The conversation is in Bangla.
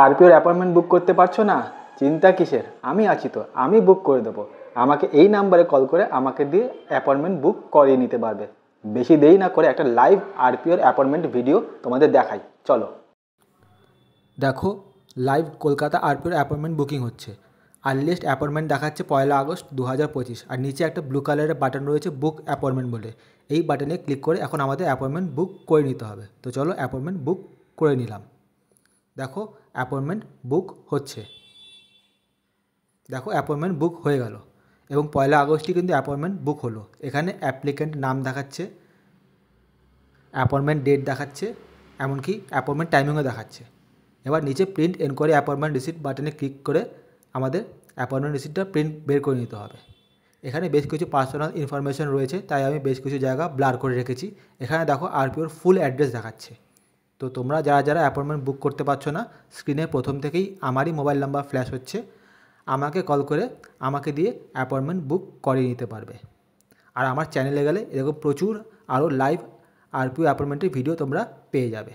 আরপিওর অ্যাপয়েন্টমেন্ট বুক করতে পারছো না? চিন্তা কিসের, আমি আছি তো, আমি বুক করে দেবো। আমাকে এই নাম্বারে কল করে আমাকে দিয়ে অ্যাপয়েন্টমেন্ট বুক করিয়ে নিতে পারবে। বেশি দেরি না করে একটা লাইভ আরপিওর অ্যাপয়েন্টমেন্ট ভিডিও তোমাদের দেখাই, চলো। দেখো, লাইভ কলকাতা আরপিওর অ্যাপয়েন্টমেন্ট বুকিং হচ্ছে। আর্লিয়েস্ট অ্যাপয়েন্টমেন্ট দেখাচ্ছে 1 আগস্ট 2025, আর নিচে একটা ব্লু কালারের বাটন রয়েছে বুক অ্যাপয়েন্টমেন্ট বলে। এই বাটনে ক্লিক করে এখন আমাদের অ্যাপয়েন্টমেন্ট বুক করে নিতে হবে। তো চলো অ্যাপয়েন্টমেন্ট বুক করে নিলাম। দেখো অ্যাপয়েন্টমেন্ট বুক হচ্ছে। দেখো অ্যাপয়েন্টমেন্ট বুক হয়ে গেল এবং 1 আগস্টই কিন্তু অ্যাপয়েন্টমেন্ট বুক হলো। এখানে অ্যাপ্লিক্যান্ট নাম দেখাচ্ছে, অ্যাপয়েন্টমেন্ট ডেট দেখাচ্ছে, এমনকি অ্যাপয়েন্টমেন্ট টাইমিংও দেখাচ্ছে। এবার নিচে প্রিন্ট এনকোয়ারি অ্যাপয়েন্টমেন্ট রিসিপ্ট বাটনে ক্লিক করে আমাদের অ্যাপয়েন্টমেন্ট রিসিপ্টটা প্রিন্ট বের করে নিতে হবে। এখানে বেশ কিছু পার্সোনাল ইনফরমেশন রয়েছে, তাই আমি বেশ কিছু জায়গা ব্লার করে রেখেছি। এখানে দেখো আরপিওর ফুল অ্যাড্রেস দেখাচ্ছে। তো তোমরা যারা যারা অ্যাপয়েন্টমেন্ট বুক করতে পারছো না, স্ক্রিনে প্রথম থেকেই আমারই মোবাইল নাম্বার ফ্ল্যাশ হচ্ছে, আমাকে কল করে আমাকে দিয়ে অ্যাপয়েন্টমেন্ট বুক করিয়ে নিতে পারবে। আর আমার চ্যানেলে গেলে এরকম প্রচুর আরও লাইভ আরপিও অ্যাপয়েন্টমেন্টের ভিডিও তোমরা পেয়ে যাবে।